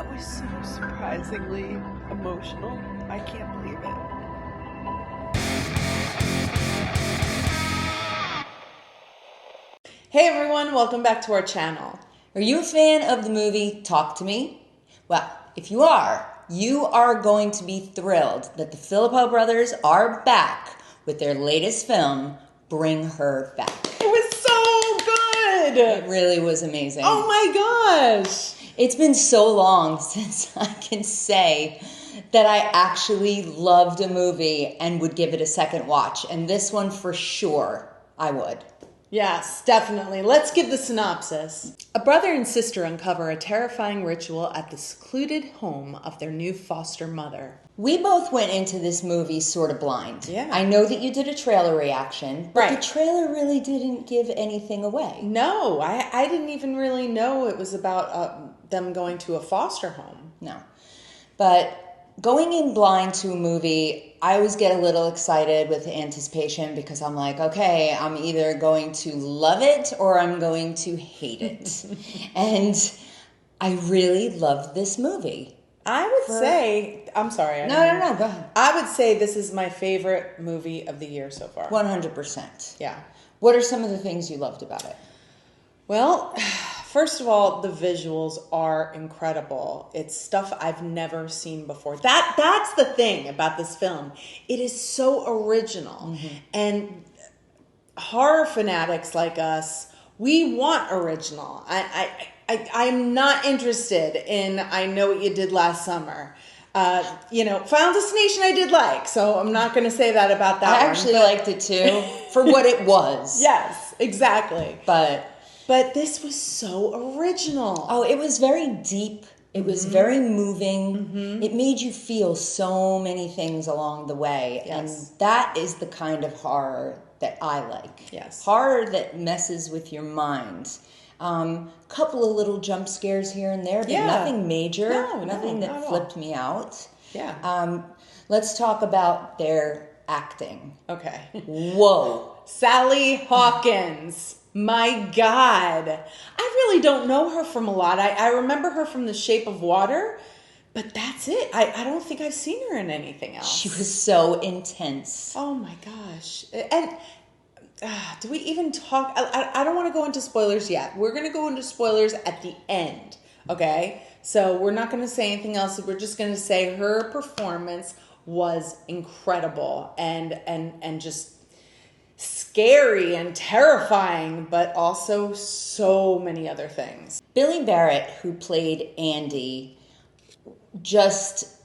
That was so surprisingly emotional. I can't believe it. Hey everyone, welcome back to our channel. Are you a fan of the movie Talk to Me? Well, if you are going to be thrilled that the Philippou brothers are back with their latest film, Bring Her Back. It was so good! It really was amazing. Oh my gosh! It's been so long since I can say that I actually loved a movie and would give it a second watch. And this one for sure, I would. Yes, definitely. Let's give the synopsis. A brother and sister uncover a terrifying ritual at the secluded home of their new foster mother. We both went into this movie sort of blind. Yeah. I know that you did a trailer reaction, but Right. the trailer really didn't give anything away. No, I didn't even really know it was about them going to a foster home. No. But going in blind to a movie, I always get a little excited with anticipation because I'm like, okay, I'm either going to love it or I'm going to hate it. And I really loved this movie. I would say, I'm sorry. No, go ahead. I would say this is my favorite movie of the year so far. 100%. Yeah. What are some of the things you loved about it? Well, first of all, the visuals are incredible. It's stuff I've never seen before. That's the thing about this film. It is so original. Mm-hmm. And horror fanatics like us, we want original. I'm not interested in I Know What You Did Last Summer. Final Destination I did like, so I'm not going to say that about that I actually liked it too, for what it was. Yes, exactly. But this was so original. Oh, it was very deep. It was very moving. Mm-hmm. It made you feel so many things along the way. Yes. And that is the kind of horror that I like. Yes. Horror that messes with your mind. Couple of little jump scares here and there, but nothing major. Nothing that flipped me out. Yeah. Let's talk about their acting. Okay. Whoa. Sally Hawkins. My God. I really don't know her from a lot. I remember her from The Shape of Water, but that's it. I don't think I've seen her in anything else. She was so intense. Oh my gosh. And do we even talk? I don't want to go into spoilers yet. We're going to go into spoilers at the end, okay? So we're not going to say anything else. We're just going to say her performance was incredible and just scary and terrifying, but also so many other things. Billy Barrett, who played Andy, just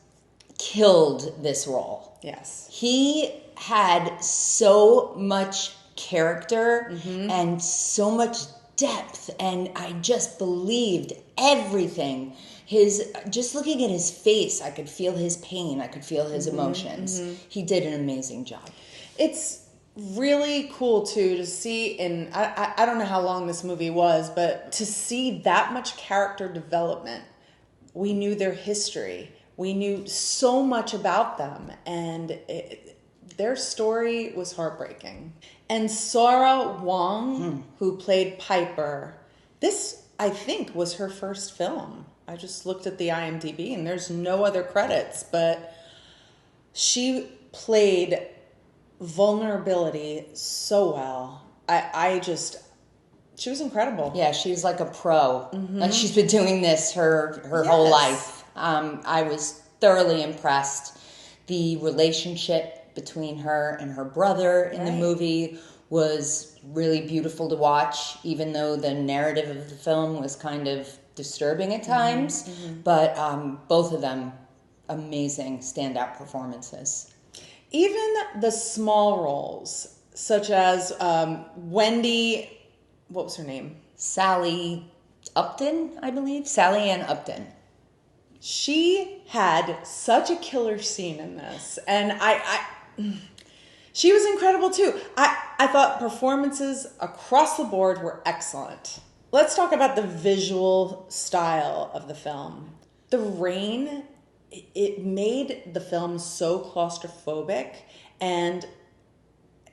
killed this role. Yes. He had so much character and so much depth, and I just believed everything. Just looking at his face, I could feel his pain, I could feel his emotions. He did an amazing job. It's really cool too to see I don't know how long this movie was, but to see that much character development. We knew their history. We knew so much about them, and their story was heartbreaking. And Sora Wong, who played Piper, this, I think, was her first film. I just looked at the IMDb, and there's no other credits, but she played vulnerability so well. She was incredible. Yeah, she's like a pro. Like she's been doing this her whole life. I was thoroughly impressed. The relationship between her and her brother in the movie was really beautiful to watch, even though the narrative of the film was kind of disturbing at times. But both of them, amazing standout performances. Even the small roles, such as Wendy, what was her name? Sally Upton, I believe. Sally Ann Upton. She had such a killer scene in this, and she was incredible too. I thought performances across the board were excellent. Let's talk about the visual style of the film. The rain, it made the film so claustrophobic, and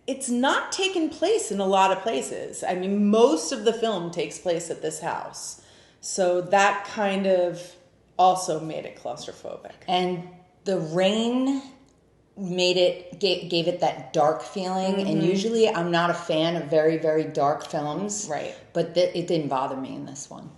it's not taken place in a lot of places. I mean, most of the film takes place at this house. So that kind of also made it claustrophobic. And the rain gave it that dark feeling. And usually I'm not a fan of very, very dark films. Right. But it didn't bother me in this one.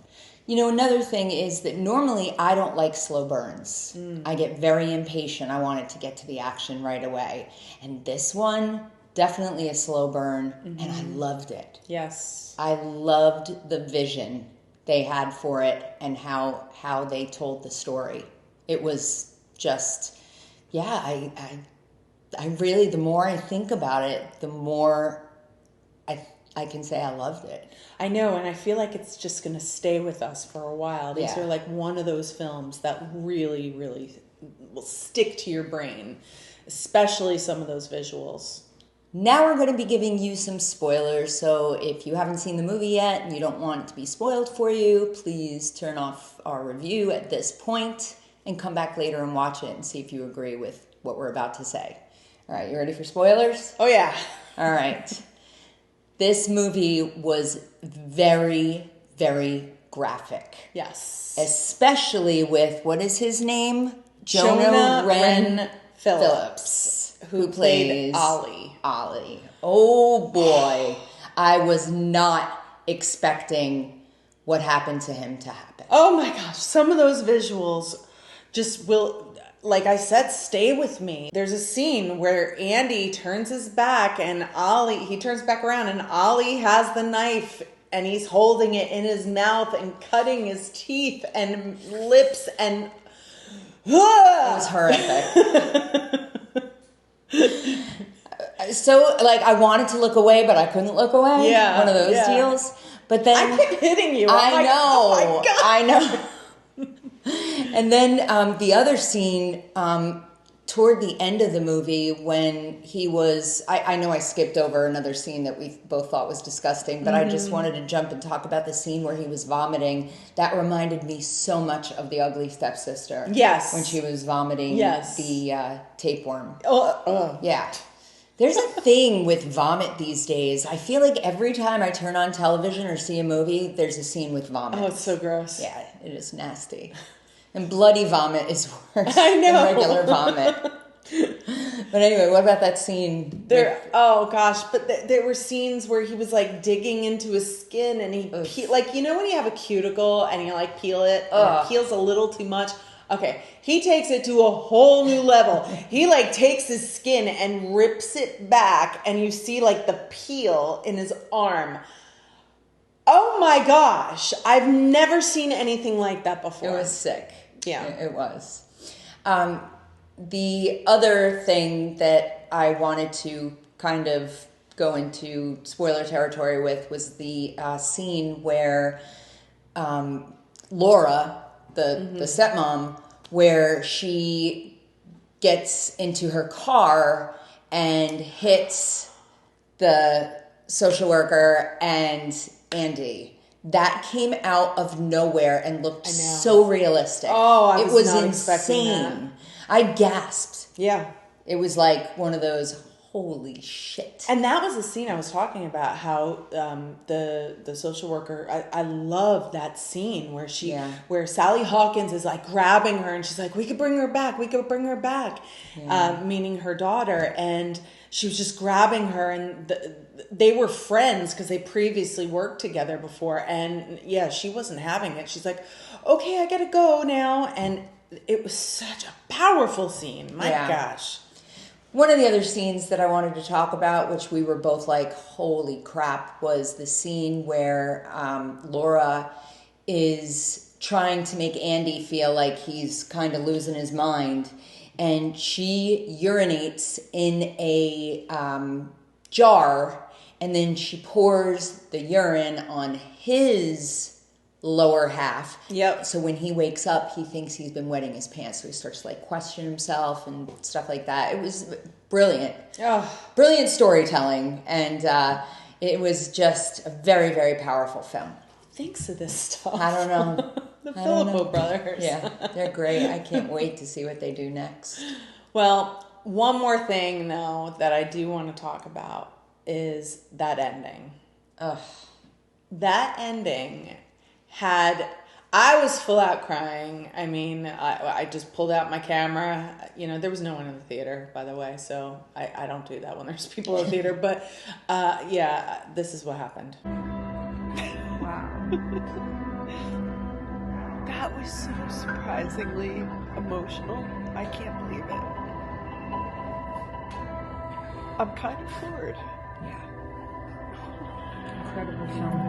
You know, another thing is that normally I don't like slow burns. I get very impatient. I want it to get to the action right away. And this one, definitely a slow burn, and I loved it. Yes. I loved the vision they had for it and how they told the story. It was just, I really, the more I think about it, the more I can say I loved it. I know, and I feel like it's just going to stay with us for a while. These are like one of those films that really, really will stick to your brain, especially some of those visuals. Now we're going to be giving you some spoilers, so if you haven't seen the movie yet and you don't want it to be spoiled for you, please turn off our review at this point and come back later and watch it and see if you agree with what we're about to say. All right, you ready for spoilers? Oh, yeah. All right. This movie was very, very graphic. Yes. Especially with, what is his name? Jonah Ren Phillips, who played plays Ollie. Oh boy. I was not expecting what happened to him to happen. Oh my gosh. Some of those visuals just will, like I said, stay with me. There's a scene where Andy turns his back and he turns back around and Ollie has the knife and he's holding it in his mouth and cutting his teeth and lips and... It was horrific. So, like, I wanted to look away, but I couldn't look away. Yeah. One of those deals. But then... I kept hitting you. I know. Oh my God. I know. And then the other scene toward the end of the movie when he was... I know I skipped over another scene that we both thought was disgusting, but I just wanted to jump and talk about the scene where he was vomiting. That reminded me so much of The Ugly Stepsister. Yes. When she was vomiting the tapeworm. Yeah. There's a thing with vomit these days. I feel like every time I turn on television or see a movie, there's a scene with vomit. Oh, it's so gross. Yeah, it is nasty. And bloody vomit is worse I know. than regular vomit. But anyway, what about that scene? Oh gosh, but there were scenes where he was like digging into his skin and like, you know when you have a cuticle and you like peel it and it peels a little too much? Okay, he takes it to a whole new level. He like takes his skin and rips it back and you see like the peel in his arm. Oh my gosh, I've never seen anything like that before. It was sick. Yeah. It was. The other thing that I wanted to kind of go into spoiler territory with was the scene where Laura, the stepmom, where she gets into her car and hits the social worker and Andy. That came out of nowhere and looked so realistic. Oh, I was not insane. expecting that. I gasped. Yeah. It was like one of those, holy shit. And that was the scene I was talking about, how the social worker, I love that scene where where Sally Hawkins is like grabbing her and she's like, we could bring her back, meaning her daughter. And she was just grabbing her and they were friends because they previously worked together before. And she wasn't having it. She's like, okay, I gotta go now. And it was such a powerful scene. My gosh. One of the other scenes that I wanted to talk about, which we were both like, holy crap, was the scene where Laura is trying to make Andy feel like he's kind of losing his mind. And she urinates in a jar, and then she pours the urine on his lower half. Yep. So when he wakes up, he thinks he's been wetting his pants. So he starts to like question himself and stuff like that. It was brilliant. Oh. Brilliant storytelling. And it was just a very, very powerful film. Thanks of this stuff. I don't know. The Philippou brothers. Yeah, they're great. I can't wait to see what they do next. Well, one more thing though that I do want to talk about is that ending. Ugh. That ending had, I was full out crying. I mean, I just pulled out my camera. You know, there was no one in the theater, by the way, so I don't do that when there's people in the theater. But yeah, this is what happened. Wow. That was so surprisingly emotional. I can't believe it. I'm kind of floored. Yeah. Incredible film.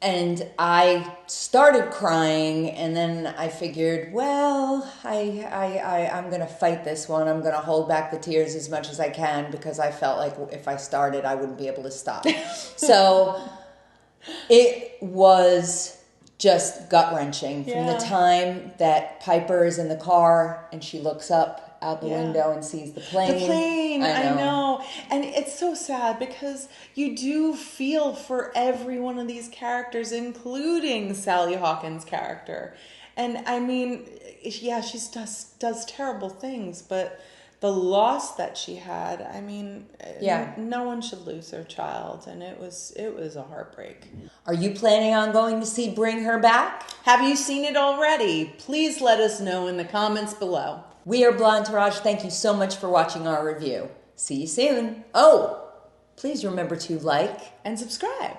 And I started crying, and then I figured, well, I'm going to fight this one. I'm going to hold back the tears as much as I can, because I felt like if I started, I wouldn't be able to stop. So it was just gut-wrenching from the time that Piper is in the car and she looks up out the window and sees the plane. The plane, I know. And it's so sad because you do feel for every one of these characters, including Sally Hawkins' character. And I mean, yeah, she does terrible things, but the loss that she had, I mean, no one should lose their child, and it was a heartbreak. Are you planning on going to see Bring Her Back? Have you seen it already? Please let us know in the comments below. We are Blondetourage. Thank you so much for watching our review. See you soon. Oh, please remember to like and subscribe.